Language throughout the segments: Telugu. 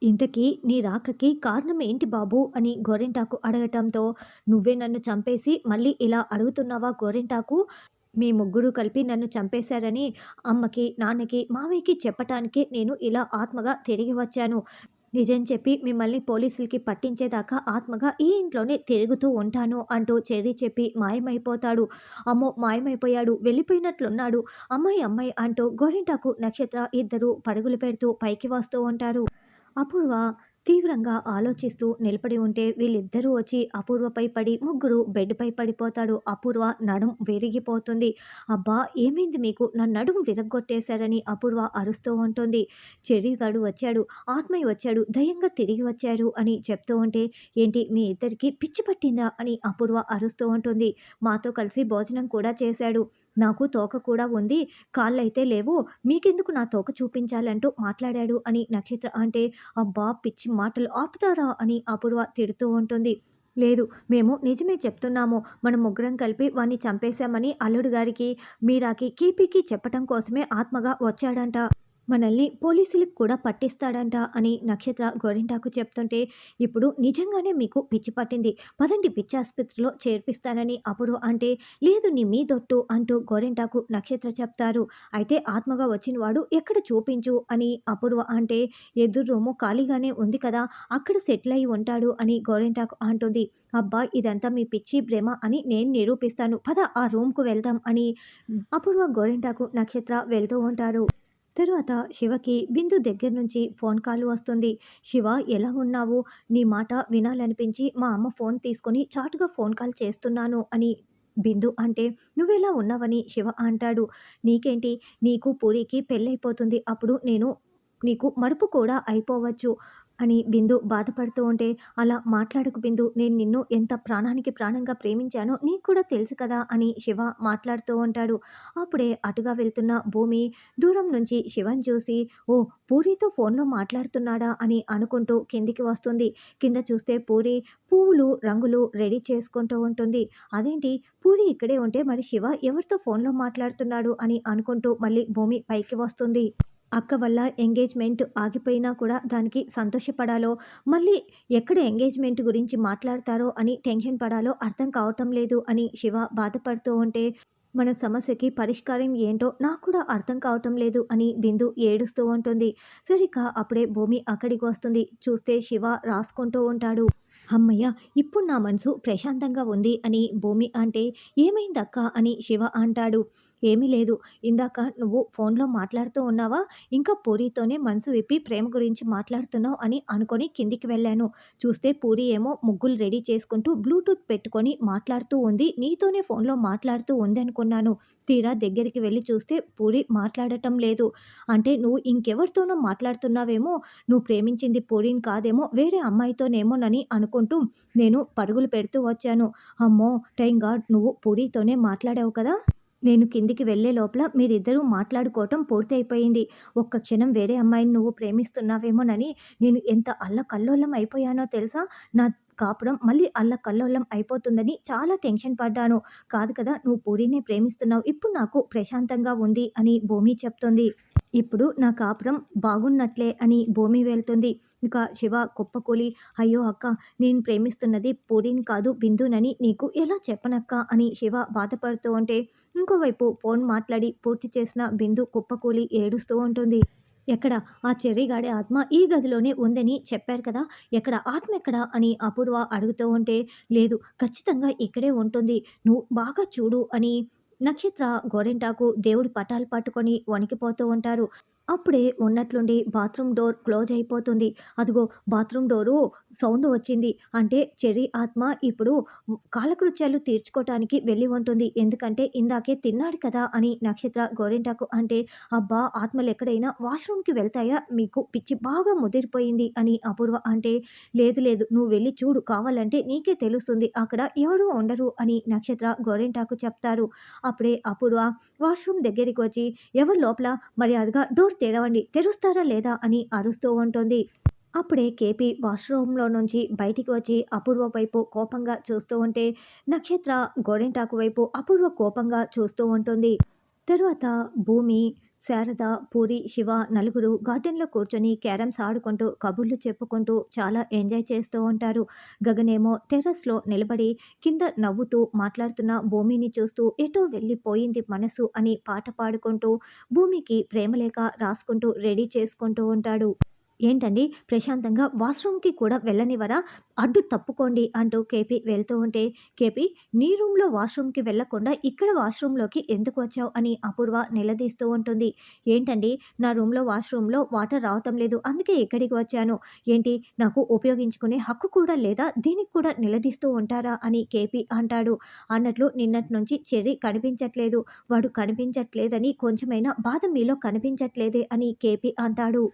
ఇంతకీ నీ రాకకి కారణం ఏంటి బాబు అని గోరింటాకు అడగటంతో, నువ్వే నన్ను చంపేసి మళ్ళీ ఇలా అడుగుతున్నావా గోరింటాకు? మీ ముగ్గురు కలిపి నన్ను చంపేశారని అమ్మకి, నాన్నకి, మావయ్యకి చెప్పటానికే నేను ఇలా ఆత్మగా తిరిగి వచ్చాను. నిజం చెప్పి మిమ్మల్ని పోలీసులకి పట్టించేదాకా ఆత్మగా ఈ ఇంట్లోనే తిరుగుతూ ఉంటాను అంటూ చెర్రీ చెప్పి మాయమైపోతాడు. అమ్మో! మాయమైపోయాడు, వెళ్ళిపోయినట్లున్నాడు. అమ్మాయి, అమ్మాయి అంటూ గోరింటాకు, నక్షత్ర ఇద్దరూ పరుగులు పెడుతూ పైకి వస్తూ ఉంటారు. అపూర్వ తీవ్రంగా ఆలోచిస్తూ నిలబడి ఉంటే వీళ్ళిద్దరూ వచ్చి అపూర్వపై పడి ముగ్గురు బెడ్‌పై పడిపోతాడు. అపూర్వ నడుం విరిగిపోతుంది. "అబ్బా! ఏమైంది మీకు? నా నడుం విరగ్గొట్టేశారని" అపూర్వ అరుస్తూ ఉంటుంది. చెర్రీ గాడు వచ్చాడు, ఆత్మయ్య వచ్చాడు, దయ్యంగా తిరిగి వచ్చారు అని చెప్తూ ఉంటే, "ఏంటి మీ ఇద్దరికీ పిచ్చి పట్టిందా?" అని అపూర్వ అరుస్తూ ఉంటుంది. "మాతో కలిసి భోజనం కూడా చేశాడు. నాకు తోక కూడా ఉంది. కాళ్ళైతే లేవు. మీకెందుకు నా తోక చూపించాలంటూ మాట్లాడాడు" అని నక్షత్ర అంటే, "అబ్బా! పిచ్చి మాటలు ఆపుతారా?" అని అపూర్వ తిడుతూ ఉంటుంది. "లేదు, మేము నిజమే చెప్తున్నాము. మనం ముగ్గురం కలిపి వాడిని చంపేశామని అల్లుడు గారికి, మీరాకి, కేపీకి చెప్పటం కోసమే ఆత్మగా వచ్చాడంట. మనల్ని పోలీసులకు కూడా పట్టిస్తాడంట" అని నక్షత్ర గోరింటాకు చెప్తుంటే, "ఇప్పుడు నిజంగానే మీకు పిచ్చి పట్టింది. పదండి పిచ్చాసుపత్రిలో చేర్పిస్తానని" అపూర్వ అంటే, "లేదు నీ మీదొట్టు" అంటూ గోరింటాకు, నక్షత్ర చెప్తారు. "అయితే ఆత్మగా వచ్చినవాడు ఎక్కడ చూపించు" అని అపూర్వ అంటే, "ఎదురు రూము ఖాళీగానే ఉంది కదా, అక్కడ సెటిల్ అయి ఉంటాడు" అని గోరింటాకు అంటుంది. "అబ్బా! ఇదంతా మీ పిచ్చి భ్రమ అని నేను నిరూపిస్తాను. పద ఆ రూమ్‌కు వెళ్దాం" అని అపూర్వ, గోరింటాకు, నక్షత్ర వెళ్తూ ఉంటారు. తరువాత శివకి బిందు దగ్గర నుంచి ఫోన్ కాల్ వస్తుంది. "శివ, ఎలా ఉన్నావు? నీ మాట వినాలనిపించి మా అమ్మ ఫోన్ తీసుకొని చాటుగా ఫోన్ కాల్ చేస్తున్నాను" అని బిందు అంటే, "నువ్వెలా ఉన్నావని" శివ అంటాడు. "నీకేంటి? నీకు పూరికి పెళ్ళైపోతుంది. అప్పుడు నీకు మడుపు కూడా అయిపోవచ్చు" అని బిందు బాధపడుతూ ఉంటే, "అలా మాట్లాడకు బిందు. నేను నిన్ను ఎంత ప్రాణానికి ప్రాణంగా ప్రేమించానో నీకు కూడా తెలుసు కదా" అని శివ మాట్లాడుతూ ఉంటాడు. అప్పుడే అటుగా వెళ్తున్న భూమి దూరం నుంచి శివని చూసి, "ఓ, పూరితో ఫోన్‌లో మాట్లాడుతున్నాడా" అని అనుకుంటూ కిందికి వస్తుంది. కింద చూస్తే పూరి పువ్వులు, రంగులు రెడీ చేసుకుంటూ ఉంటుంది. అదేంటి, పూరి ఇక్కడే ఉంటే మరి శివ ఎవరితో ఫోన్‌లో మాట్లాడుతున్నాడు అని అనుకుంటూ మళ్ళీ భూమి పైకి వస్తుంది. అక్క వల్ల ఎంగేజ్‌మెంట్ ఆగిపోయినా కూడా దానికి సంతోషపడాలో, మళ్ళీ ఎక్కడ ఎంగేజ్‌మెంట్ గురించి మాట్లాడతారో అని టెన్షన్ పడాలో అర్థం కావటం లేదు అని శివ బాధపడుతూ ఉంటే, "మన సమస్యకి పరిష్కారం ఏంటో నాకు కూడా అర్థం కావటం లేదు" అని బిందు ఏడుస్తూ ఉంటుంది. సరిగ్గా అప్పుడే భూమి అక్కడికి వస్తుంది. చూస్తే శివ రాసుకుంటూ ఉంటాడు. "హమ్మయ్య! ఇప్పుడు నా మనసు ప్రశాంతంగా ఉంది" అని భూమి అంటే, "ఏమైందక్కా?" అని శివ అంటాడు. "ఏమీ లేదు. ఇందాక నువ్వు ఫోన్‌లో మాట్లాడుతూ ఉన్నావా? ఇంకా పూరితోనే మనసు విప్పి ప్రేమ గురించి మాట్లాడుతున్నావు అని అనుకోని కిందికి వెళ్ళాను. చూస్తే పూరి ఏమో ముగ్గులు రెడీ చేసుకుంటూ బ్లూటూత్ పెట్టుకొని మాట్లాడుతూ ఉంది. నీతోనే ఫోన్‌లో మాట్లాడుతూ ఉందనుకున్నాను. తీరా దగ్గరికి వెళ్లి చూస్తే పూరి మాట్లాడటం లేదు. అంటే నువ్వు ఇంకెవరితోనో మాట్లాడుతున్నావేమో, నువ్వు ప్రేమించింది పూరిని కాదేమో వేరే అమ్మాయితోనేమోనని అనుకుంటూ నేను పరుగులు పెడుతూ వచ్చాను. అమ్మో! థాంక్ గాడ్ నువ్వు పూరితోనే మాట్లాడావు కదా!" నేను కిందికి వెళ్ళే లోపల మీరిద్దరూ మాట్లాడుకోవటం పూర్తయిపోయింది. ఒక్క క్షణం వేరే అమ్మాయిని నువ్వు ప్రేమిస్తున్నావేమోనని నేను ఎంత అల్లకల్లోలం అయిపోయానో తెలుసా? నా కాపురం మళ్ళీ అల్లకల్లోలం అయిపోతుందని చాలా టెన్షన్ పడ్డాను. కాదు కదా, నువ్వు పూరినే ప్రేమిస్తున్నావు. ఇప్పుడు నాకు ప్రశాంతంగా ఉంది అని భూమి చెప్తుంది. ఇప్పుడు నా కాపురం బాగున్నట్లే అని భూమి వెళ్తుంది. ఇక శివ కుప్పకూలి, "అయ్యో అక్క! నేను ప్రేమిస్తున్నది పూరిని కాదు బిందునని నీకు ఎలా చెప్పనక్కా" అని శివ బాధపడుతూ ఉంటే, ఇంకోవైపు ఫోన్ మాట్లాడి పూర్తి చేసిన బిందు కుప్పకూలి ఏడుస్తూ ఉంటుంది. "ఎక్కడ? ఆ చెర్రీగాడి ఆత్మ ఈ గదిలోనే ఉందని చెప్పారు కదా! ఎక్కడ? ఆత్మ ఎక్కడ?" అని అపూర్వ అడుగుతూ ఉంటే, "లేదు, ఖచ్చితంగా ఇక్కడే ఉంటుంది. నువ్వు బాగా చూడు" అని నక్షత్ర, గోరింటాకు దేవుడి పటాలు పట్టుకొని వణికిపోతూ ఉంటారు. అప్పుడే ఉన్నట్లుండి బాత్రూమ్ డోర్ క్లోజ్ అయిపోతుంది. అదిగో బాత్రూమ్ డోరు సౌండ్ వచ్చింది. అంటే చెర్రీ ఆత్మ ఇప్పుడు కాలకృత్యాలు తీర్చుకోవటానికి వెళ్ళి ఉంటుంది. ఎందుకంటే ఇందాకే తిన్నాడు కదా అని నక్షత్ర గోరింటాకు అంటే, "అబ్బా! ఆత్మలెక్కడైనా వాష్‌రూమ్‌కి వెళ్తాయా? మీకు పిచ్చి బాగా ముదిరిపోయింది" అని అపూర్వ అంటే, "లేదు లేదు, నువ్వు వెళ్లి చూడు, కావాలంటే నీకే తెలుస్తుంది. అక్కడ ఎవరూ ఉండరు" అని నక్షత్ర, గోరింటాకు చెప్తారు. అప్పుడే అపూర్వ వాష్‌రూమ్ దగ్గరికి వచ్చి, "ఎవరు లోపల? మర్యాదగా డోర్ తెరవండి. తెరుస్తారా లేదా?" అని అరుస్తూ ఉంటుంది. అప్పుడే కేపీ వాష్‌రూమ్‌లో నుంచి బయటికి వచ్చి అపూర్వ వైపు కోపంగా చూస్తూ ఉంటే, నక్షత్ర గోరింటాకు వైపు అపూర్వ కోపంగా చూస్తూ ఉంటుంది. తరువాత భూమి శారద, పూరి, శివ నలుగురు గార్డెన్‌లో కూర్చొని క్యారమ్స్ ఆడుకుంటూ, కబుర్లు చెప్పుకుంటూ చాలా ఎంజాయ్ చేస్తూ ఉంటారు. గగనేమో టెర్రస్‌లో నిలబడి కింద నవ్వుతూ మాట్లాడుతున్న భూమిని చూస్తూ ఎటో వెళ్ళిపోయింది మనసు అని పాట పాడుకుంటూ, భూమికి ప్రేమలేఖ రాసుకుంటూ రెడీ చేసుకుంటూ ఉంటాడు. ఏంటండి ప్రశాంతంగా వాష్‌రూమ్‌కి కూడా వెళ్ళనివ్వరా? అడ్డు తప్పుకోండి అంటూ కేపీ వెళ్తూ ఉంటే, కేపీ నీ రూమ్‌లో వాష్‌రూమ్‌కి వెళ్ళకుండా ఇక్కడ వాష్‌రూమ్‌లోకి ఎందుకు వచ్చావు? అని అపూర్వ నిలదీస్తూ ఉంటుంది. ఏంటండి నా వాష్‌రూమ్‌లో వాటర్ రావటం లేదు. అందుకే ఇక్కడికి వచ్చాను. ఏంటి నాకు ఉపయోగించుకునే హక్కు కూడా లేదా? దీనికి కూడా నిలదీస్తూ ఉంటారా? అని కేపీ అంటాడు. అన్నట్లు నిన్నటి నుంచి చెర్రీ కనిపించట్లేదు. వాడు కనిపించట్లేదని కొంచెమైనా బాధ మీలో కనిపించట్లేదే అని కేపీ అంటాడు.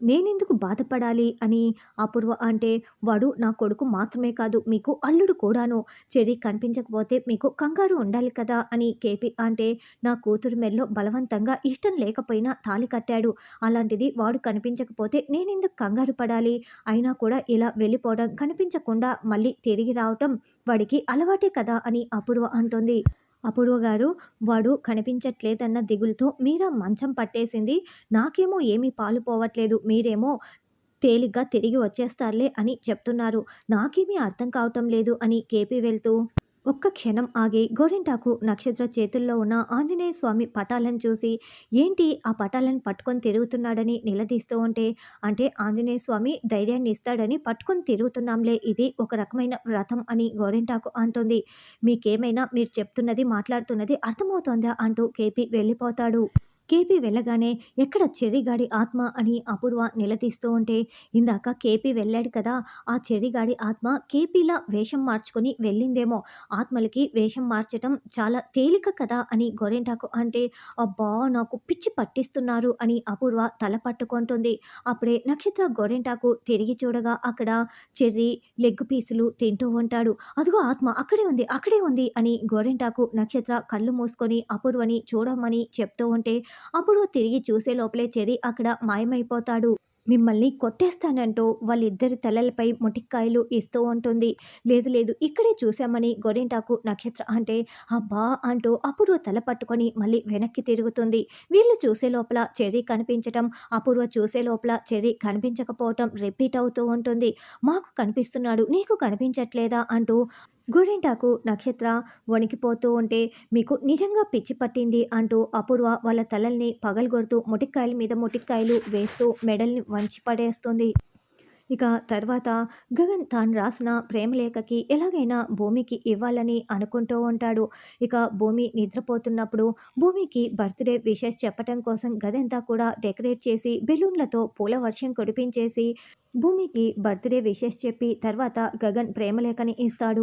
నేనెందుకు బాధపడాలి అని అపూర్వ అంటే, వాడు నా కొడుకు మాత్రమే కాదు మీకు అల్లుడు కూడాను. చెర్రీ కనిపించకపోతే మీకు కంగారు ఉండాలి కదా అని కేపీ అంటే, నా కూతురు మెడలో బలవంతంగా ఇష్టం లేకపోయినా తాళి కట్టాడు. అలాంటిది వాడు కనిపించకపోతే నేనెందుకు కంగారు పడాలి? అయినా కూడా ఇలా వెళ్ళిపోవడం, కనిపించకుండా మళ్ళీ తిరిగి రావటం వాడికి అలవాటే కదా అని అపూర్వ అంటుంది. అపూర్వ గారు, వాడు కనిపించట్లేదన్న దిగులుతో మీరా మంచం పట్టేసింది. నాకేమో ఏమీ పాలు పోవట్లేదు. మీరేమో తేలిగ్గా తిరిగి వచ్చేస్తారులే అని చెప్తున్నారు. నాకేమీ అర్థం కావటం లేదు అని కేపీ వెళ్తూ ఒక్క క్షణం ఆగి గోరింటాకు నక్షత్ర చేతుల్లో ఉన్న ఆంజనేయ స్వామి పటాలను చూసి, ఏంటి ఆ పటాలను పట్టుకొని తిరుగుతున్నాడని నిలదీస్తూ ఉంటే, అంటే ఆంజనేయ స్వామి ధైర్యాన్ని ఇస్తాడని పట్టుకొని తిరుగుతున్నాంలే, ఇది ఒక రకమైన వ్రతం అని గోరింటాకు అంటుంది. మీకేమైనా మీరు చెప్తున్నది మాట్లాడుతున్నది అర్థమవుతోందా అంటూ కేపీ వెళ్ళిపోతాడు. కేపీ వెళ్ళగానే ఎక్కడ చెర్రిగాడి ఆత్మ అని అపూర్వ నిలదీస్తూ ఉంటే, ఇందాక కేపీ వెళ్ళాడు కదా, ఆ చెర్రిగాడి ఆత్మ కేపీలా వేషం మార్చుకొని వెళ్ళిందేమో. ఆత్మలకి వేషం మార్చటం చాలా తేలిక కదా అని గోరింటాకు అంటే, అబ్బా నాకు పిచ్చి పట్టిస్తున్నారు అని అపూర్వ తల పట్టుకుంటుంది. అప్పుడే నక్షత్ర గోరింటాకు తిరిగి చూడగా అక్కడ చెర్రీ లెగ్ పీసులు తింటూ ఉంటాడు. అదిగో ఆత్మ అక్కడే ఉంది అక్కడే ఉంది అని గోరింటాకు నక్షత్ర కళ్ళు మూసుకొని అపూర్వని చూడమని చెప్తూ ఉంటే, అపూర్వ తిరిగి చూసే లోపలే చెర్రీ అక్కడ మాయమైపోతాడు. మిమ్మల్ని కొట్టేస్తానంటూ వాళ్ళిద్దరి తలలపై మొటిక్కాయలు ఇస్తూ ఉంటుంది. లేదు లేదు ఇక్కడే చూశామని గోరింటాకు నక్షత్ర అంటే, అబ్బా అంటూ అపూర్వ తల పట్టుకొని మళ్ళీ వెనక్కి తిరుగుతుంది. వీళ్ళు చూసే లోపల చెర్రీ కనిపించటం, అపూర్వ చూసే లోపల చెర్రీ కనిపించకపోవటం రిపీట్ అవుతూ ఉంటుంది. మాకు కనిపిస్తున్నాడు నీకు కనిపించట్లేదా అంటూ గోరింటాకు నక్షత్ర వణికిపోతూ ఉంటే, మీకు నిజంగా పిచ్చి పట్టింది అంటూ అపూర్వ వాళ్ళ తలల్ని పగలగొడుతూ మొటిక్కాయల మీద మొటిక్కాయలు వేస్తూ మెడల్ని వంచి పడేస్తుంది. ఇక తర్వాత గగన్ తాను రాసిన ప్రేమలేఖకి ఎలాగైనా భూమికి ఇవ్వాలని అనుకుంటూ ఉంటాడు. ఇక భూమి నిద్రపోతున్నప్పుడు భూమికి బర్త్డే విషెస్ చెప్పటం కోసం గదంతా కూడా డెకరేట్ చేసి బెలూన్లతో పూల వర్షం కురిపించేసి భూమికి బర్త్డే విషెస్ చెప్పి తర్వాత గగన్ ప్రేమలేఖని ఇస్తాడు.